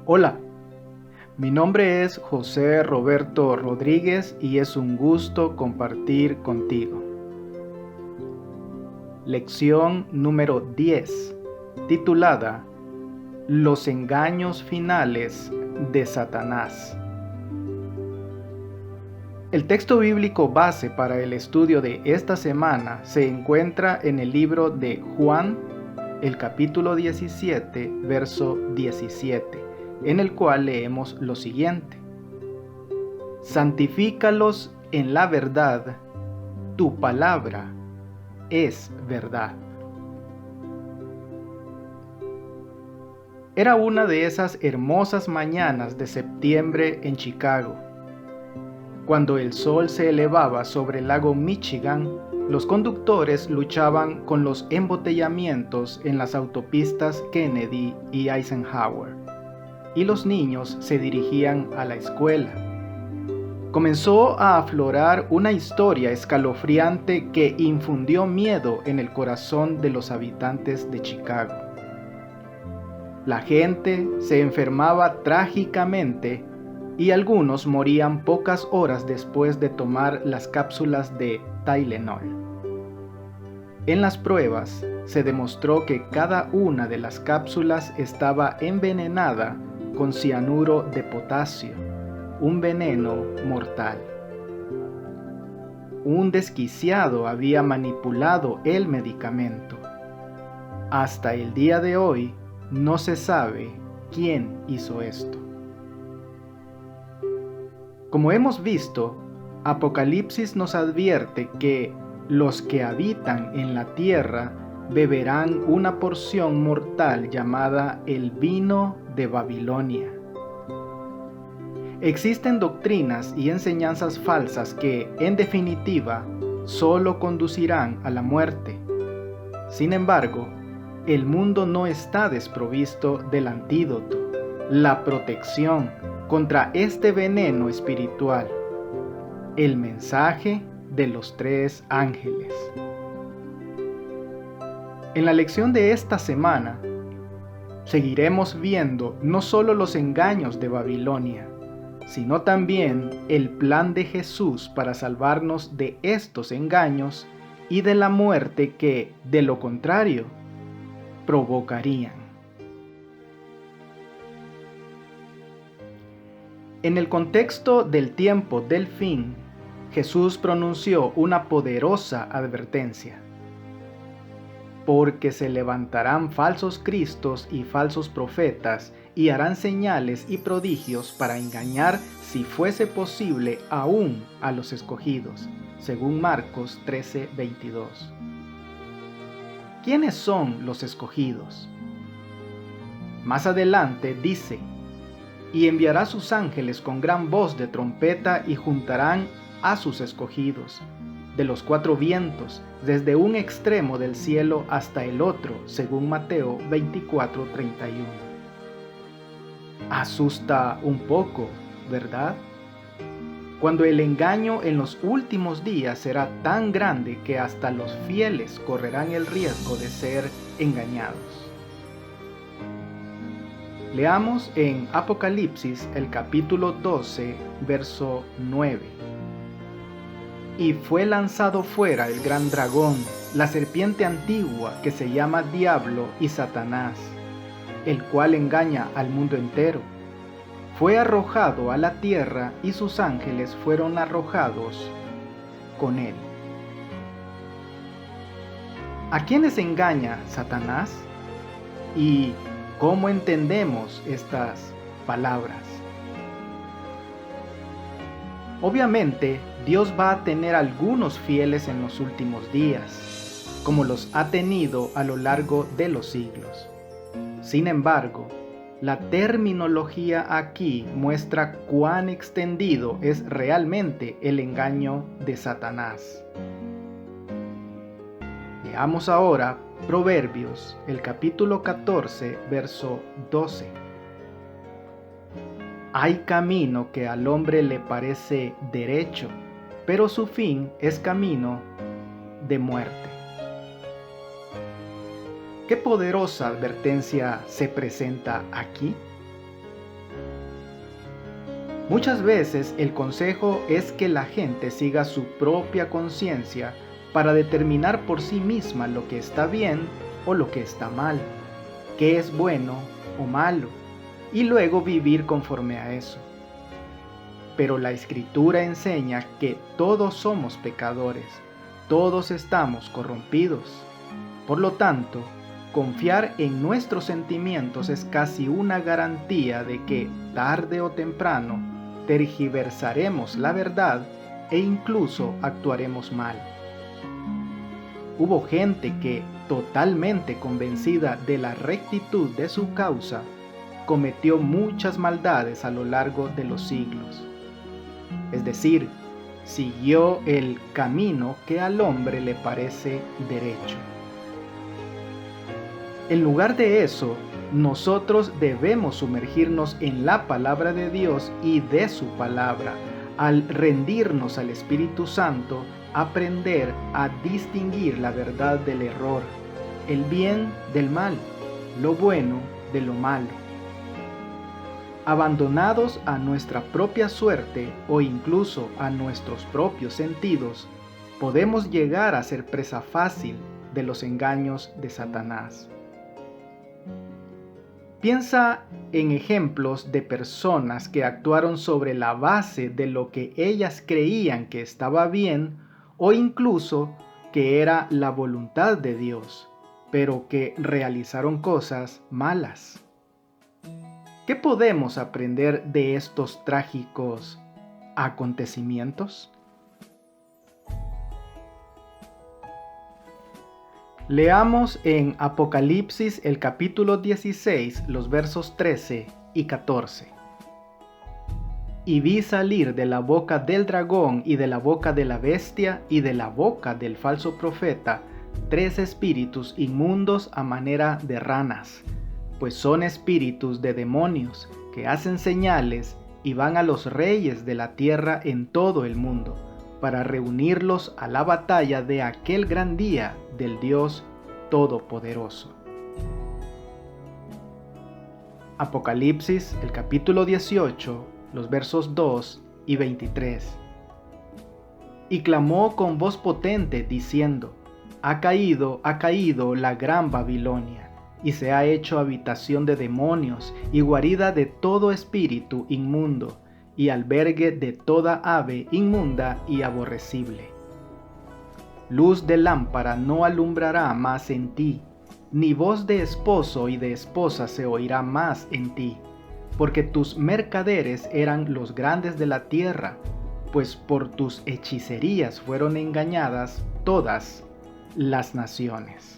Hola, mi nombre es José Roberto Rodríguez y es un gusto compartir contigo. Lección número 10, titulada Los engaños finales de Satanás. El texto bíblico base para el estudio de esta semana se encuentra en el libro de Juan, el capítulo 17, verso 17, en el cual leemos lo siguiente: Santifícalos en la verdad, tu palabra es verdad. Era una de esas hermosas mañanas de septiembre en Chicago. Cuando el sol se elevaba sobre el lago Michigan, los conductores luchaban con los embotellamientos en las autopistas Kennedy y Eisenhower, y los niños se dirigían a la escuela. Comenzó a aflorar una historia escalofriante que infundió miedo en el corazón de los habitantes de Chicago. La gente se enfermaba trágicamente y algunos morían pocas horas después de tomar las cápsulas de Tylenol. En las pruebas se demostró que cada una de las cápsulas estaba envenenada con cianuro de potasio, un veneno mortal. Un desquiciado había manipulado el medicamento. Hasta el día de hoy no se sabe quién hizo esto. Como hemos visto, Apocalipsis nos advierte que los que habitan en la tierra beberán una porción mortal llamada el vino de Babilonia. Existen doctrinas y enseñanzas falsas que, en definitiva, solo conducirán a la muerte. Sin embargo, el mundo no está desprovisto del antídoto, la protección contra este veneno espiritual: el mensaje de los 3 ángeles. En la lección de esta semana, seguiremos viendo no solo los engaños de Babilonia, sino también el plan de Jesús para salvarnos de estos engaños y de la muerte que, de lo contrario, provocarían. En el contexto del tiempo del fin, Jesús pronunció una poderosa advertencia: porque se levantarán falsos cristos y falsos profetas, y harán señales y prodigios para engañar, si fuese posible, aún a los escogidos, según Marcos 13:22. ¿Quiénes son los escogidos? Más adelante dice: y enviará sus ángeles con gran voz de trompeta y juntarán a sus escogidos de los 4 vientos, desde un extremo del cielo hasta el otro, según Mateo 24:31. Asusta un poco, ¿verdad? Cuando el engaño en los últimos días será tan grande que hasta los fieles correrán el riesgo de ser engañados. Leamos en Apocalipsis el capítulo 12, verso 9. Y fue lanzado fuera el gran dragón, la serpiente antigua, que se llama Diablo y Satanás, el cual engaña al mundo entero. Fue arrojado a la tierra y sus ángeles fueron arrojados con él. ¿A quiénes engaña Satanás? ¿Y cómo entendemos estas palabras? Obviamente, Dios va a tener algunos fieles en los últimos días, como los ha tenido a lo largo de los siglos. Sin embargo, la terminología aquí muestra cuán extendido es realmente el engaño de Satanás. Leamos ahora Proverbios, el capítulo 14, verso 12. Hay camino que al hombre le parece derecho, pero su fin es camino de muerte. ¿Qué poderosa advertencia se presenta aquí? Muchas veces el consejo es que la gente siga su propia conciencia para determinar por sí misma lo que está bien o lo que está mal, qué es bueno o malo, y luego vivir conforme a eso. Pero la Escritura enseña que todos somos pecadores, todos estamos corrompidos. Por lo tanto, confiar en nuestros sentimientos es casi una garantía de que, tarde o temprano, tergiversaremos la verdad e incluso actuaremos mal. Hubo gente que, totalmente convencida de la rectitud de su causa, cometió muchas maldades a lo largo de los siglos. Es decir, siguió el camino que al hombre le parece derecho. En lugar de eso, nosotros debemos sumergirnos en la palabra de Dios y de su palabra. Al rendirnos al Espíritu Santo, aprender a distinguir la verdad del error, el bien del mal, lo bueno de lo malo. Abandonados a nuestra propia suerte o incluso a nuestros propios sentidos, podemos llegar a ser presa fácil de los engaños de Satanás. Piensa en ejemplos de personas que actuaron sobre la base de lo que ellas creían que estaba bien o incluso que era la voluntad de Dios, pero que realizaron cosas malas. ¿Qué podemos aprender de estos trágicos acontecimientos? Leamos en Apocalipsis el capítulo 16, los versos 13 y 14. Y vi salir de la boca del dragón y de la boca de la bestia y de la boca del falso profeta 3 espíritus inmundos a manera de ranas, pues son espíritus de demonios que hacen señales y van a los reyes de la tierra en todo el mundo, para reunirlos a la batalla de aquel gran día del Dios Todopoderoso. Apocalipsis, el capítulo 18, los versos 2 y 23. Y clamó con voz potente, diciendo: ha caído la gran Babilonia, y se ha hecho habitación de demonios y guarida de todo espíritu inmundo, y albergue de toda ave inmunda y aborrecible. Luz de lámpara no alumbrará más en ti, ni voz de esposo y de esposa se oirá más en ti, porque tus mercaderes eran los grandes de la tierra, pues por tus hechicerías fueron engañadas todas las naciones.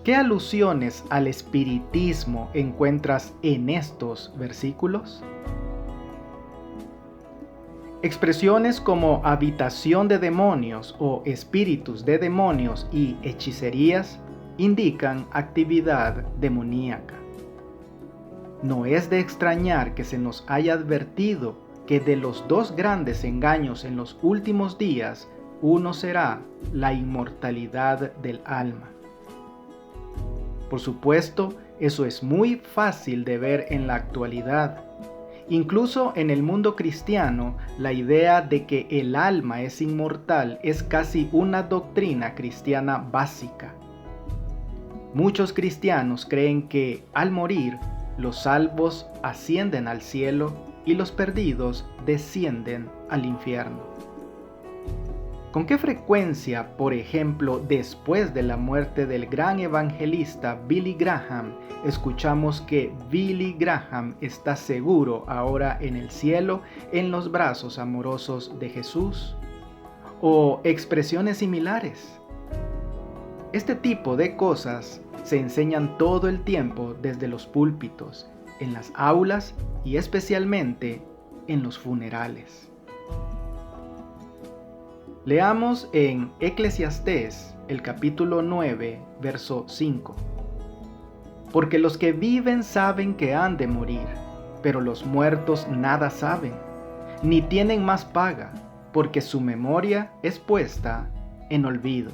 ¿Qué alusiones al espiritismo encuentras en estos versículos? Expresiones como habitación de demonios o espíritus de demonios y hechicerías indican actividad demoníaca. No es de extrañar que se nos haya advertido que de los 2 grandes engaños en los últimos días, uno será la inmortalidad del alma. Por supuesto, eso es muy fácil de ver en la actualidad. Incluso en el mundo cristiano, la idea de que el alma es inmortal es casi una doctrina cristiana básica. Muchos cristianos creen que, al morir, los salvos ascienden al cielo y los perdidos descienden al infierno. ¿Con qué frecuencia, por ejemplo, después de la muerte del gran evangelista Billy Graham, escuchamos que Billy Graham está seguro ahora en el cielo en los brazos amorosos de Jesús? ¿O expresiones similares? Este tipo de cosas se enseñan todo el tiempo desde los púlpitos, en las aulas y especialmente en los funerales. Leamos en Eclesiastés, el capítulo 9, verso 5. Porque los que viven saben que han de morir, pero los muertos nada saben, ni tienen más paga, porque su memoria es puesta en olvido.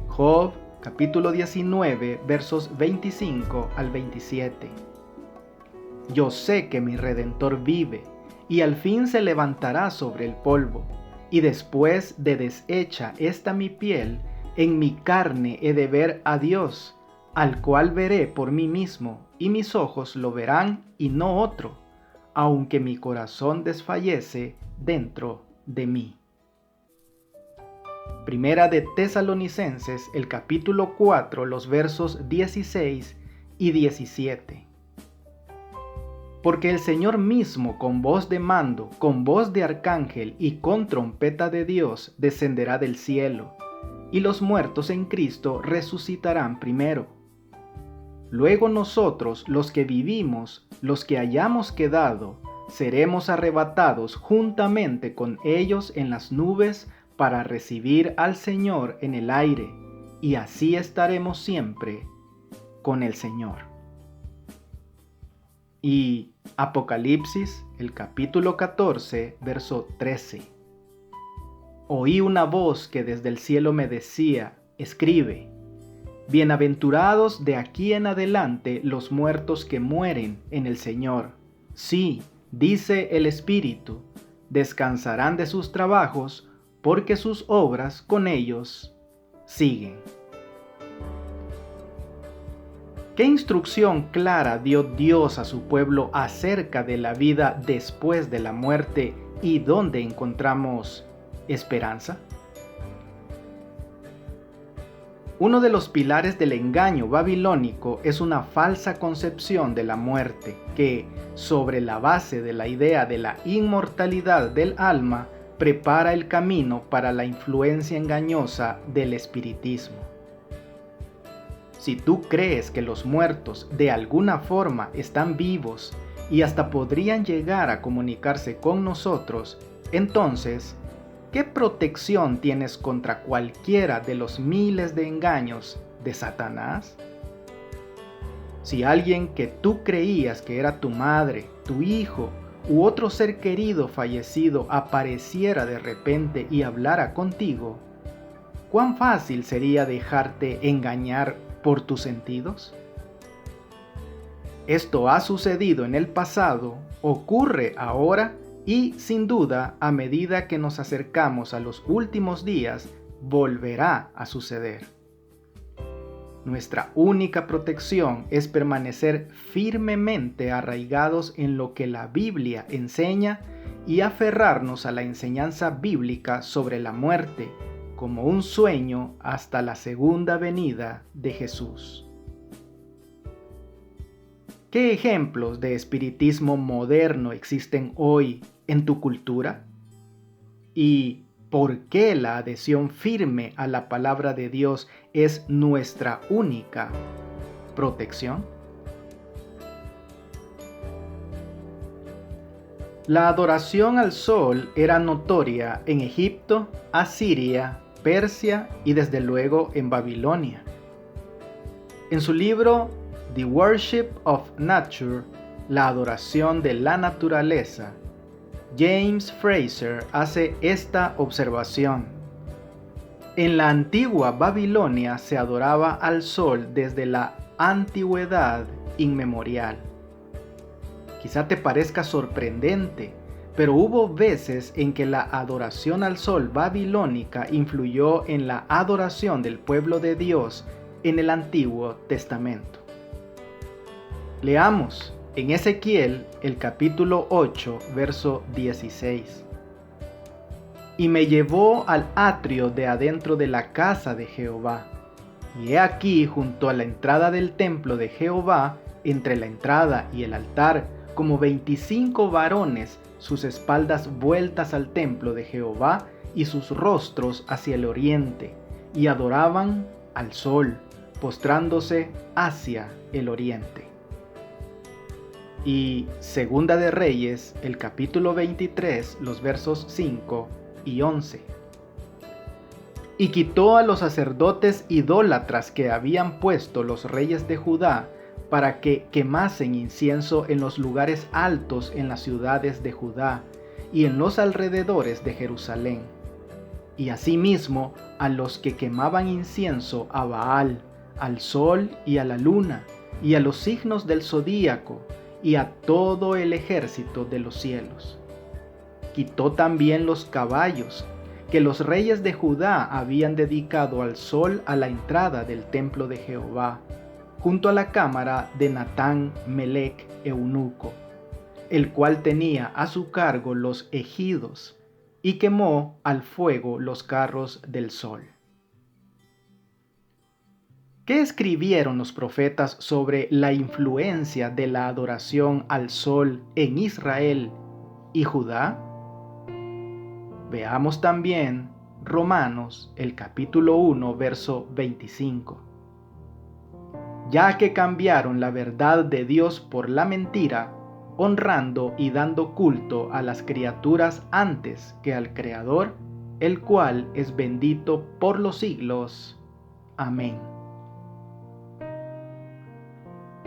Job, capítulo 19, versos 25 al 27. yo sé que mi Redentor vive, y al fin se levantará sobre el polvo, y después de deshecha esta mi piel, en mi carne he de ver a Dios, al cual veré por mí mismo, y mis ojos lo verán y no otro, aunque mi corazón desfallece dentro de mí. Primera de Tesalonicenses, el capítulo 4, los versos 16 y 17. Porque el Señor mismo, con voz de mando, con voz de arcángel y con trompeta de Dios, descenderá del cielo, y los muertos en Cristo resucitarán primero. Luego nosotros, los que vivimos, los que hayamos quedado, seremos arrebatados juntamente con ellos en las nubes para recibir al Señor en el aire, y así estaremos siempre con el Señor. Y Apocalipsis, el capítulo 14, verso 13. Oí una voz que desde el cielo me decía, escribe, bienaventurados de aquí en adelante los muertos que mueren en el Señor. Sí, dice el Espíritu, descansarán de sus trabajos, porque sus obras con ellos siguen. ¿Qué instrucción clara dio Dios a su pueblo acerca de la vida después de la muerte y dónde encontramos esperanza? Uno de los pilares del engaño babilónico es una falsa concepción de la muerte que, sobre la base de la idea de la inmortalidad del alma, prepara el camino para la influencia engañosa del espiritismo. Si tú crees que los muertos de alguna forma están vivos y hasta podrían llegar a comunicarse con nosotros, entonces, ¿qué protección tienes contra cualquiera de los miles de engaños de Satanás? Si alguien que tú creías que era tu madre, tu hijo u otro ser querido fallecido apareciera de repente y hablara contigo, ¿cuán fácil sería dejarte engañar por tus sentidos? Esto ha sucedido en el pasado, ocurre ahora y, sin duda, a medida que nos acercamos a los últimos días, volverá a suceder. Nuestra única protección es permanecer firmemente arraigados en lo que la Biblia enseña y aferrarnos a la enseñanza bíblica sobre la muerte como un sueño hasta la segunda venida de Jesús. ¿Qué ejemplos de espiritismo moderno existen hoy en tu cultura? ¿Y por qué la adhesión firme a la palabra de Dios es nuestra única protección? La adoración al sol era notoria en Egipto, Asiria, Persia y desde luego en Babilonia. En su libro The Worship of Nature, la adoración de la naturaleza, James Fraser hace esta observación. En la antigua Babilonia se adoraba al sol desde la antigüedad inmemorial. Quizá te parezca sorprendente, pero hubo veces en que la adoración al sol babilónica influyó en la adoración del pueblo de Dios en el Antiguo Testamento. Leamos en Ezequiel el capítulo 8, verso 16. Y me llevó al atrio de adentro de la casa de Jehová, y he aquí junto a la entrada del templo de Jehová, entre la entrada y el altar, como 25 varones, sus espaldas vueltas al templo de Jehová y sus rostros hacia el oriente, y adoraban al sol, postrándose hacia el oriente. Y Segunda de Reyes, el capítulo 23, los versos 5 y 11. Y quitó a los sacerdotes idólatras que habían puesto los reyes de Judá, para que quemasen incienso en los lugares altos en las ciudades de Judá y en los alrededores de Jerusalén, y asimismo a los que quemaban incienso a Baal, al sol y a la luna, y a los signos del zodíaco, y a todo el ejército de los cielos. Quitó también los caballos que los reyes de Judá habían dedicado al sol a la entrada del templo de Jehová, junto a la cámara de Natán Melec eunuco, el cual tenía a su cargo los ejidos, y quemó al fuego los carros del sol. ¿Qué escribieron los profetas sobre la influencia de la adoración al sol en Israel y Judá? Veamos también Romanos, el capítulo 1, verso 25. Ya que cambiaron la verdad de Dios por la mentira, honrando y dando culto a las criaturas antes que al Creador, el cual es bendito por los siglos. Amén.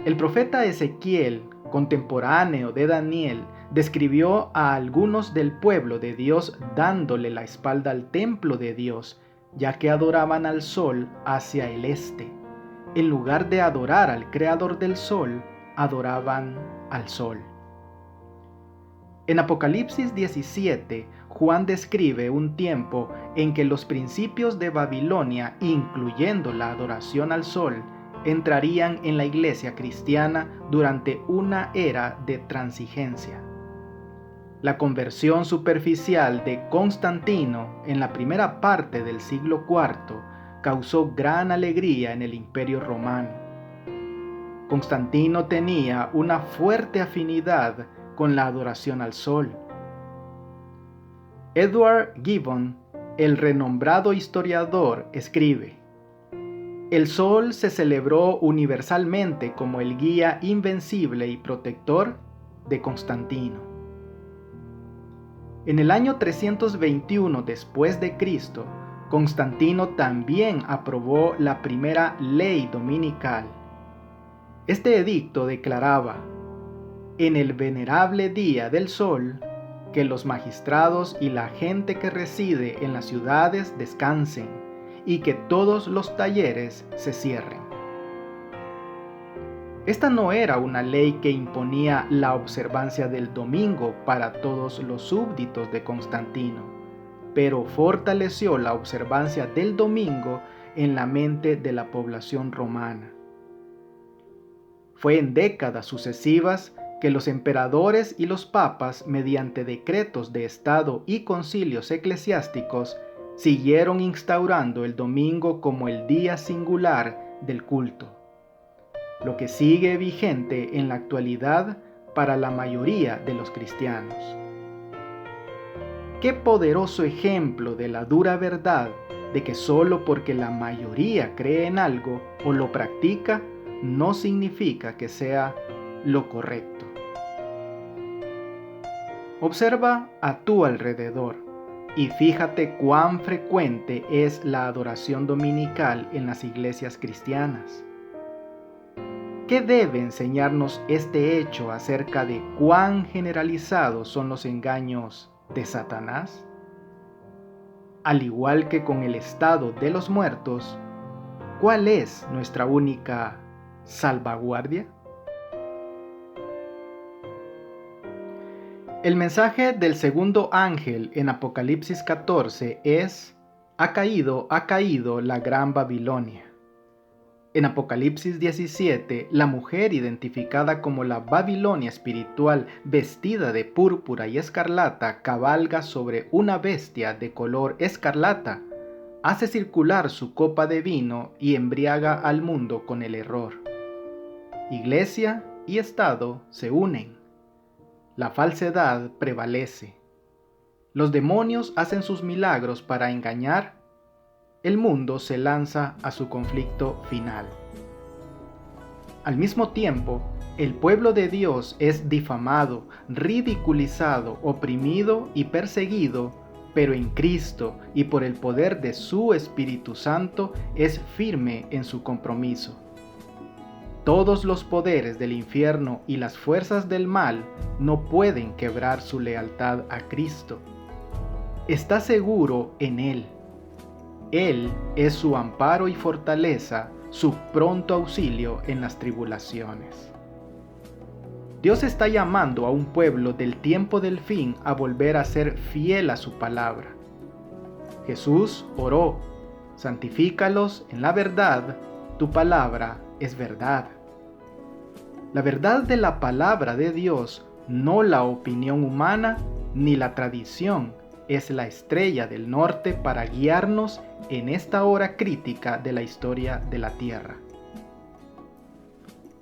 El profeta Ezequiel, contemporáneo de Daniel, describió a algunos del pueblo de Dios dándole la espalda al templo de Dios, ya que adoraban al sol hacia el este. En lugar de adorar al Creador del sol, adoraban al sol. En Apocalipsis 17, Juan describe un tiempo en que los principios de Babilonia, incluyendo la adoración al sol, entrarían en la iglesia cristiana durante una era de transigencia. La conversión superficial de Constantino en la primera parte del siglo IV causó gran alegría en el Imperio Romano. Constantino tenía una fuerte afinidad con la adoración al sol. Edward Gibbon, el renombrado historiador, escribe: el sol se celebró universalmente como el guía invencible y protector de Constantino. En el año 321 después de Cristo, Constantino también aprobó la primera ley dominical. Este edicto declaraba: en el venerable día del sol, que los magistrados y la gente que reside en las ciudades descansen, y que todos los talleres se cierren. Esta no era una ley que imponía la observancia del domingo para todos los súbditos de Constantino, pero fortaleció la observancia del domingo en la mente de la población romana. Fue en décadas sucesivas que los emperadores y los papas, mediante decretos de estado y concilios eclesiásticos, siguieron instaurando el domingo como el día singular del culto, lo que sigue vigente en la actualidad para la mayoría de los cristianos. Qué poderoso ejemplo de la dura verdad de que solo porque la mayoría cree en algo o lo practica, no significa que sea lo correcto. Observa a tu alrededor y fíjate cuán frecuente es la adoración dominical en las iglesias cristianas. ¿Qué debe enseñarnos este hecho acerca de cuán generalizados son los engaños de Satanás? Al igual que con el estado de los muertos, ¿cuál es nuestra única salvaguardia? El mensaje del segundo ángel en Apocalipsis 14 es: ha caído la gran Babilonia. En Apocalipsis 17, la mujer identificada como la Babilonia espiritual, vestida de púrpura y escarlata, cabalga sobre una bestia de color escarlata, hace circular su copa de vino y embriaga al mundo con el error. Iglesia y Estado se unen. La falsedad prevalece. Los demonios hacen sus milagros para engañar. El mundo se lanza a su conflicto final. Al mismo tiempo, el pueblo de Dios es difamado, ridiculizado, oprimido y perseguido, pero en Cristo y por el poder de su Espíritu Santo es firme en su compromiso. Todos los poderes del infierno y las fuerzas del mal no pueden quebrar su lealtad a Cristo. Está seguro en Él. Él es su amparo y fortaleza, su pronto auxilio en las tribulaciones. Dios está llamando a un pueblo del tiempo del fin a volver a ser fiel a su palabra. Jesús oró: santifícalos en la verdad, tu palabra es verdad. La verdad de la palabra de Dios, no la opinión humana ni la tradición, es la estrella del norte para guiarnos en esta hora crítica de la historia de la tierra.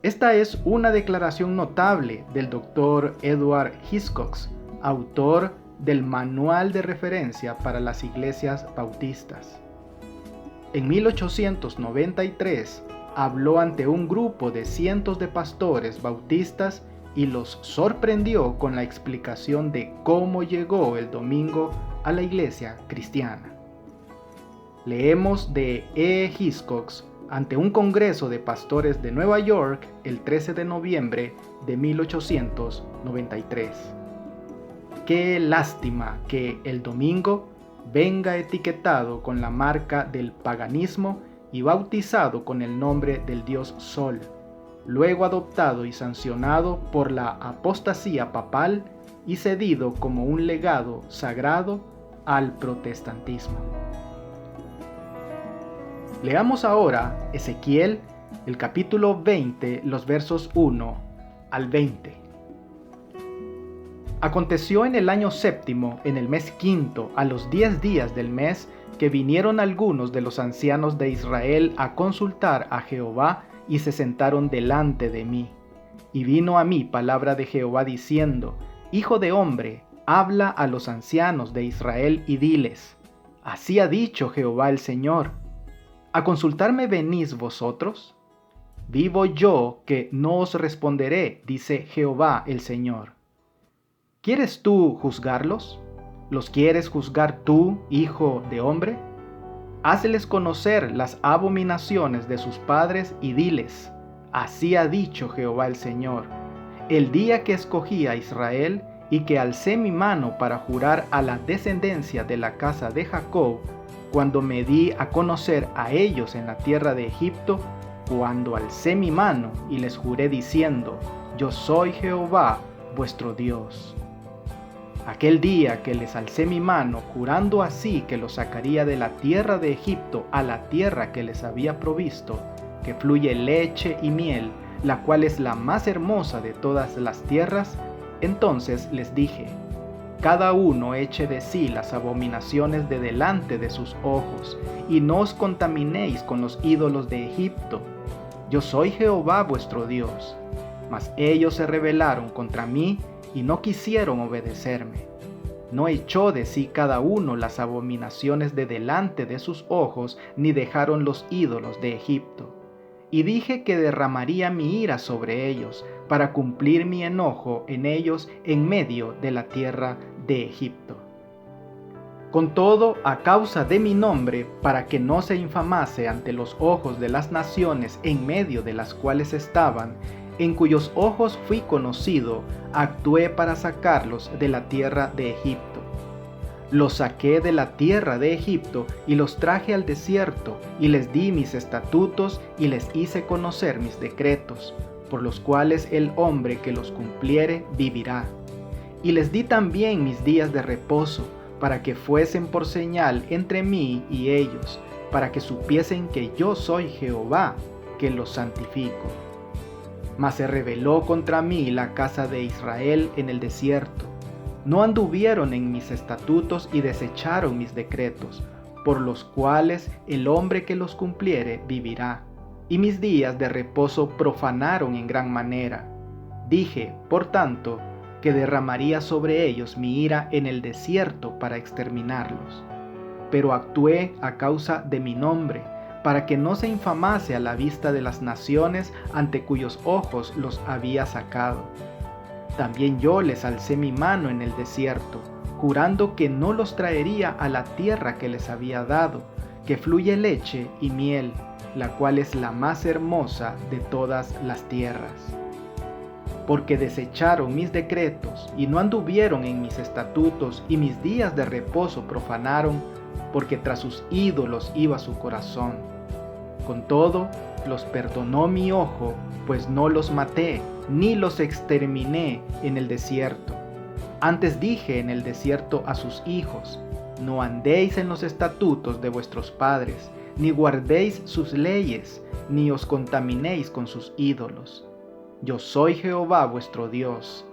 Esta es una declaración notable del Dr. Edward Hiscox, autor del Manual de Referencia para las Iglesias Bautistas. En 1893 habló ante un grupo de cientos de pastores bautistas y los sorprendió con la explicación de cómo llegó el domingo a la iglesia cristiana. Leemos de E. Hiscox ante un congreso de pastores de Nueva York el 13 de noviembre de 1893. Qué lástima que el domingo venga etiquetado con la marca del paganismo y bautizado con el nombre del dios Sol, luego adoptado y sancionado por la apostasía papal y cedido como un legado sagrado al protestantismo. Leamos ahora Ezequiel, el capítulo 20, los versos 1 al 20. Aconteció en el año séptimo, en el mes quinto, a los 10 días del mes, que vinieron algunos de los ancianos de Israel a consultar a Jehová y se sentaron delante de mí. Y vino a mí palabra de Jehová diciendo: Hijo de hombre, habla a los ancianos de Israel y diles: Así ha dicho Jehová el Señor: ¿a consultarme venís vosotros? Vivo yo que no os responderé, dice Jehová el Señor. ¿Quieres tú juzgarlos? ¿Los quieres juzgar tú, hijo de hombre? Hazles conocer las abominaciones de sus padres y diles: Así ha dicho Jehová el Señor: el día que escogí a Israel y que alcé mi mano para jurar a la descendencia de la casa de Jacob, cuando me di a conocer a ellos en la tierra de Egipto, cuando alcé mi mano y les juré diciendo: Yo soy Jehová vuestro Dios. Aquel día que les alcé mi mano, jurando así que los sacaría de la tierra de Egipto a la tierra que les había provisto, que fluye leche y miel, la cual es la más hermosa de todas las tierras, entonces les dije: cada uno eche de sí las abominaciones de delante de sus ojos, y no os contaminéis con los ídolos de Egipto. Yo soy Jehová vuestro Dios. Mas ellos se rebelaron contra mí y no quisieron obedecerme. No echó de sí cada uno las abominaciones de delante de sus ojos, ni dejaron los ídolos de Egipto. Y dije que derramaría mi ira sobre ellos, para cumplir mi enojo en ellos en medio de la tierra de Egipto. Con todo, a causa de mi nombre, para que no se infamase ante los ojos de las naciones en medio de las cuales estaban, en cuyos ojos fui conocido, actué para sacarlos de la tierra de Egipto. Los saqué de la tierra de Egipto y los traje al desierto, y les di mis estatutos y les hice conocer mis decretos, por los cuales el hombre que los cumpliere vivirá. Y les di también mis días de reposo, para que fuesen por señal entre mí y ellos, para que supiesen que yo soy Jehová, que los santifico. Mas se rebeló contra mí la casa de Israel en el desierto. No anduvieron en mis estatutos y desecharon mis decretos, por los cuales el hombre que los cumpliere vivirá. Y mis días de reposo profanaron en gran manera. Dije, por tanto, que derramaría sobre ellos mi ira en el desierto para exterminarlos. Pero actué a causa de mi nombre, para que no se infamase a la vista de las naciones ante cuyos ojos los había sacado. También yo les alcé mi mano en el desierto, jurando que no los traería a la tierra que les había dado, que fluye leche y miel, la cual es la más hermosa de todas las tierras. Porque desecharon mis decretos y no anduvieron en mis estatutos, y mis días de reposo profanaron, porque tras sus ídolos iba su corazón. Con todo, los perdonó mi ojo, pues no los maté, ni los exterminé en el desierto. Antes dije en el desierto a sus hijos: no andéis en los estatutos de vuestros padres, ni guardéis sus leyes, ni os contaminéis con sus ídolos. Yo soy Jehová vuestro Dios.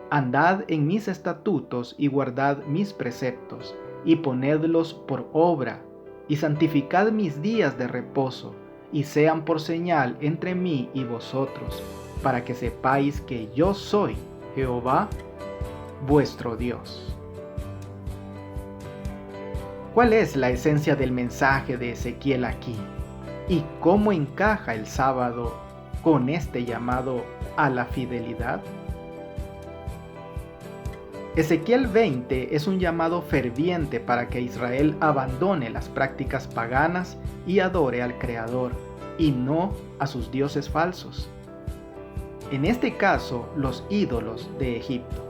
Andad en mis estatutos y guardad mis preceptos, y ponedlos por obra, y santificad mis días de reposo, y sean por señal entre mí y vosotros, para que sepáis que yo soy Jehová vuestro Dios. ¿Cuál es la esencia del mensaje de Ezequiel aquí? ¿Y cómo encaja el sábado con este llamado a la fidelidad? Ezequiel 20 es un llamado ferviente para que Israel abandone las prácticas paganas y adore al Creador, y no a sus dioses falsos. En este caso, los ídolos de Egipto.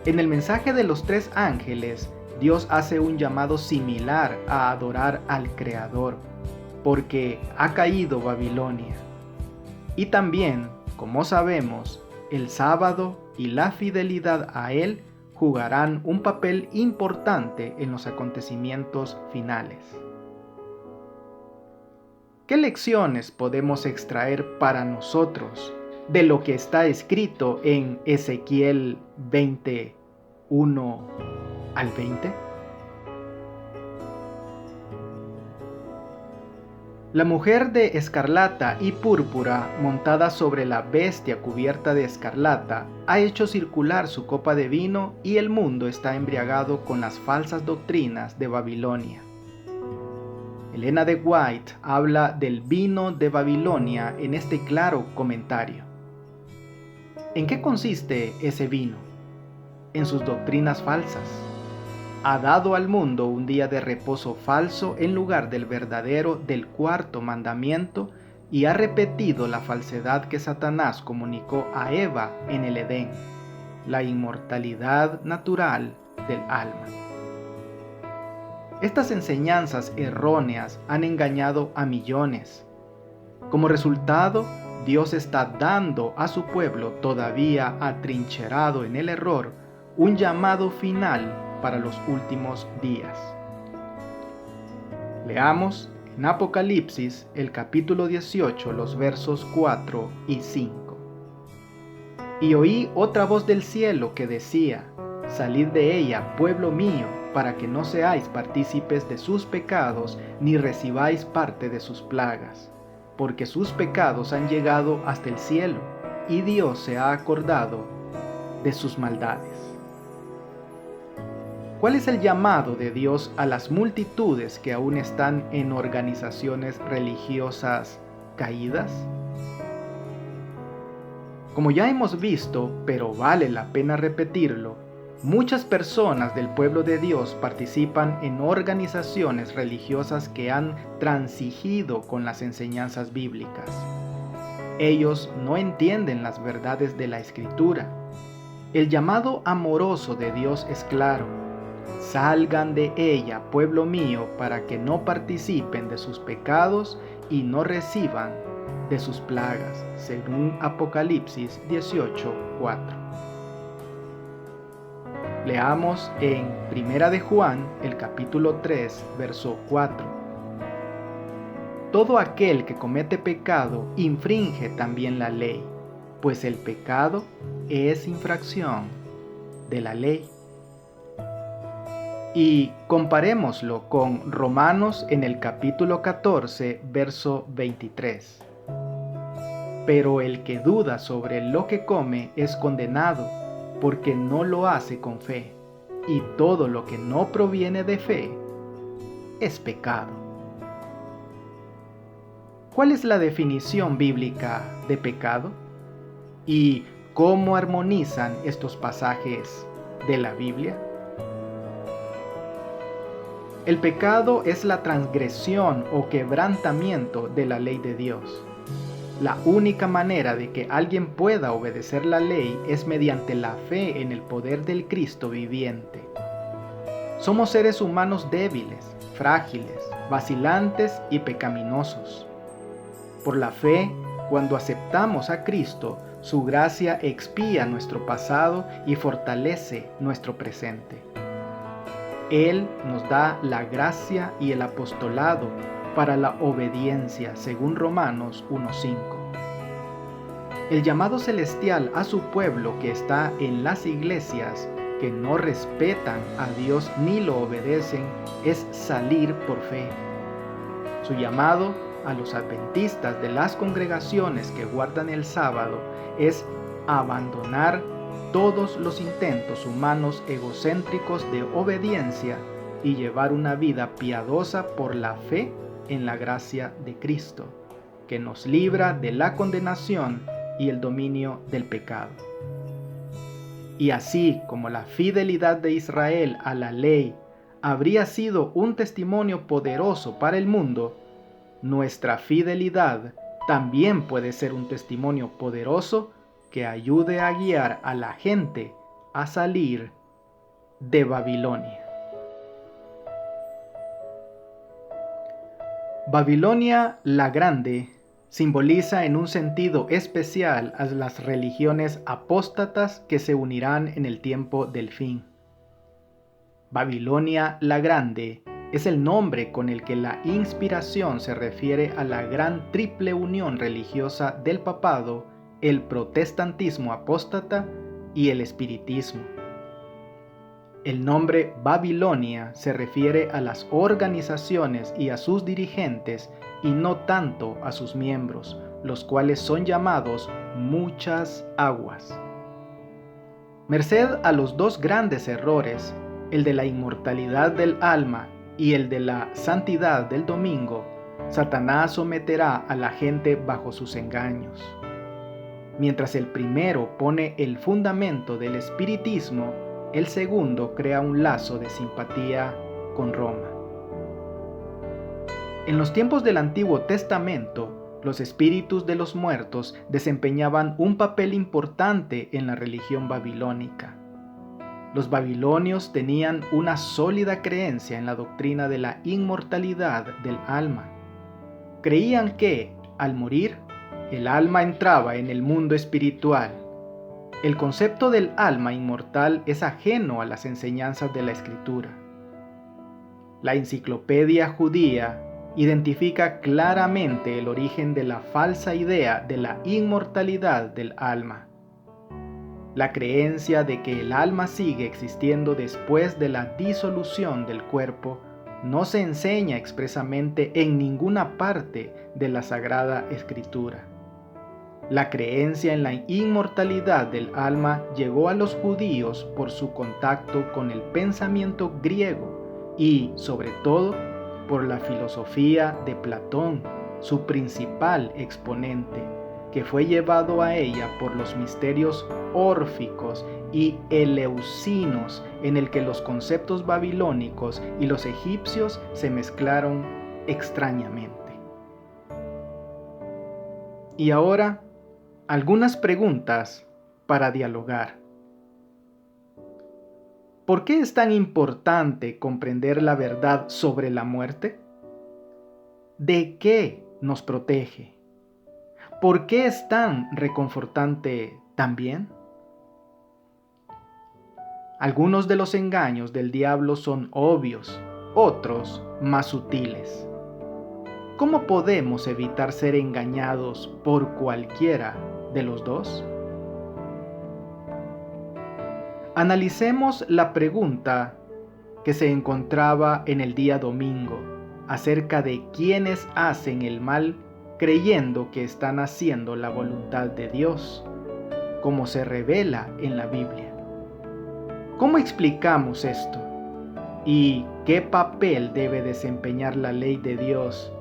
En el mensaje de los 3 ángeles, Dios hace un llamado similar a adorar al Creador, porque ha caído Babilonia. Y también, como sabemos, el sábado y la fidelidad a Él jugarán un papel importante en los acontecimientos finales. ¿Qué lecciones podemos extraer para nosotros de lo que está escrito en Ezequiel 21 al 20? La mujer de escarlata y púrpura, montada sobre la bestia cubierta de escarlata, ha hecho circular su copa de vino y el mundo está embriagado con las falsas doctrinas de Babilonia. Elena de White habla del vino de Babilonia en este claro comentario. ¿En qué consiste ese vino? En sus doctrinas falsas. Ha dado al mundo un día de reposo falso en lugar del verdadero del 4º mandamiento y ha repetido la falsedad que Satanás comunicó a Eva en el Edén, la inmortalidad natural del alma. Estas enseñanzas erróneas han engañado a millones. Como resultado, Dios está dando a su pueblo todavía atrincherado en el error un llamado final para los últimos días. Leamos en Apocalipsis el capítulo 18, los versos 4 y 5. Y oí otra voz del cielo que decía: salid de ella, pueblo mío, para que no seáis partícipes de sus pecados, ni recibáis parte de sus plagas, porque sus pecados han llegado hasta el cielo, y Dios se ha acordado de sus maldades. ¿Cuál es el llamado de Dios a las multitudes que aún están en organizaciones religiosas caídas? Como ya hemos visto, pero vale la pena repetirlo, muchas personas del pueblo de Dios participan en organizaciones religiosas que han transigido con las enseñanzas bíblicas. Ellos no entienden las verdades de la Escritura. El llamado amoroso de Dios es claro: salgan de ella, pueblo mío, para que no participen de sus pecados y no reciban de sus plagas, según Apocalipsis 18:4. Leamos en 1 de Juan, el capítulo 3, verso 4. Todo aquel que comete pecado infringe también la ley, pues el pecado es infracción de la ley. Y comparémoslo con Romanos en el capítulo 14, verso 23. Pero el que duda sobre lo que come es condenado, porque no lo hace con fe, y todo lo que no proviene de fe es pecado. ¿Cuál es la definición bíblica de pecado? ¿Y cómo armonizan estos pasajes de la Biblia? El pecado es la transgresión o quebrantamiento de la ley de Dios. La única manera de que alguien pueda obedecer la ley es mediante la fe en el poder del Cristo viviente. Somos seres humanos débiles, frágiles, vacilantes y pecaminosos. Por la fe, Cuando aceptamos a Cristo, su gracia expía nuestro pasado y fortalece nuestro presente. Él nos da la gracia y el apostolado para la obediencia, según Romanos 1:5. El llamado celestial a su pueblo que está en las iglesias, que no respetan a Dios ni lo obedecen, es salir por fe. Su llamado a los adventistas de las congregaciones que guardan el sábado es abandonar todos los intentos humanos egocéntricos de obediencia y llevar una vida piadosa por la fe en la gracia de Cristo, que nos libra de la condenación y el dominio del pecado. Y así como la fidelidad de Israel a la ley habría sido un testimonio poderoso para el mundo, nuestra fidelidad también puede ser un testimonio poderoso que ayude a guiar a la gente a salir de Babilonia. Babilonia la Grande simboliza en un sentido especial a las religiones apóstatas que se unirán en el tiempo del fin. Babilonia la Grande es el nombre con el que la inspiración se refiere a la gran triple unión religiosa del papado, el protestantismo apóstata y el espiritismo. El nombre Babilonia se refiere a las organizaciones y a sus dirigentes y no tanto a sus miembros, los cuales son llamados muchas aguas. Merced a los dos grandes errores, el de la inmortalidad del alma y el de la santidad del domingo, Satanás someterá a la gente bajo sus engaños. Mientras el primero pone el fundamento del espiritismo, el segundo crea un lazo de simpatía con Roma. En los tiempos del Antiguo Testamento, los espíritus de los muertos desempeñaban un papel importante en la religión babilónica. Los babilonios tenían una sólida creencia en la doctrina de la inmortalidad del alma. Creían que, al morir, el alma entraba en el mundo espiritual. El concepto del alma inmortal es ajeno a las enseñanzas de la Escritura. La enciclopedia judía identifica claramente el origen de la falsa idea de la inmortalidad del alma. La creencia de que el alma sigue existiendo después de la disolución del cuerpo no se enseña expresamente en ninguna parte de la Sagrada Escritura. La creencia en la inmortalidad del alma llegó a los judíos por su contacto con el pensamiento griego y, sobre todo, por la filosofía de Platón, su principal exponente, que fue llevado a ella por los misterios órficos y eleusinos, en el que los conceptos babilónicos y los egipcios se mezclaron extrañamente. Y ahora, algunas preguntas para dialogar. ¿Por qué es tan importante comprender la verdad sobre la muerte? ¿De qué nos protege? ¿Por qué es tan reconfortante también? Algunos de los engaños del diablo son obvios, otros más sutiles. ¿Cómo podemos evitar ser engañados por cualquiera de los dos? Analicemos la pregunta que se encontraba en el día domingo acerca de quienes hacen el mal creyendo que están haciendo la voluntad de Dios, como se revela en la Biblia. ¿Cómo explicamos esto? ¿Y qué papel debe desempeñar la ley de Dios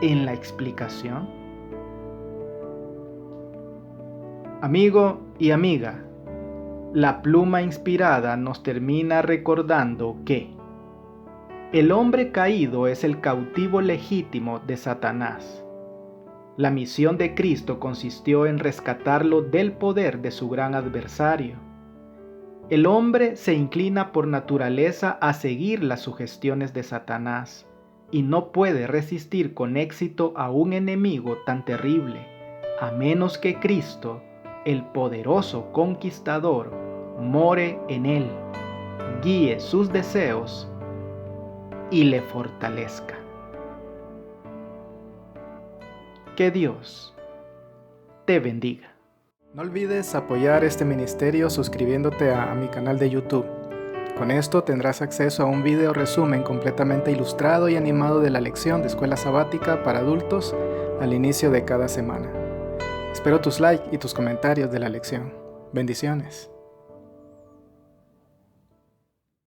en la explicación? Amigo y amiga, la pluma inspirada nos termina recordando que el hombre caído es el cautivo legítimo de Satanás. La misión de Cristo consistió en rescatarlo del poder de su gran adversario. El hombre se inclina por naturaleza a seguir las sugestiones de Satanás y no puede resistir con éxito a un enemigo tan terrible, a menos que Cristo, el poderoso conquistador, more en él, guíe sus deseos y le fortalezca. Que Dios te bendiga. No olvides apoyar este ministerio suscribiéndote a mi canal de YouTube. Con esto tendrás acceso a un video resumen completamente ilustrado y animado de la lección de escuela sabática para adultos al inicio de cada semana. Espero tus likes y tus comentarios de la lección. Bendiciones.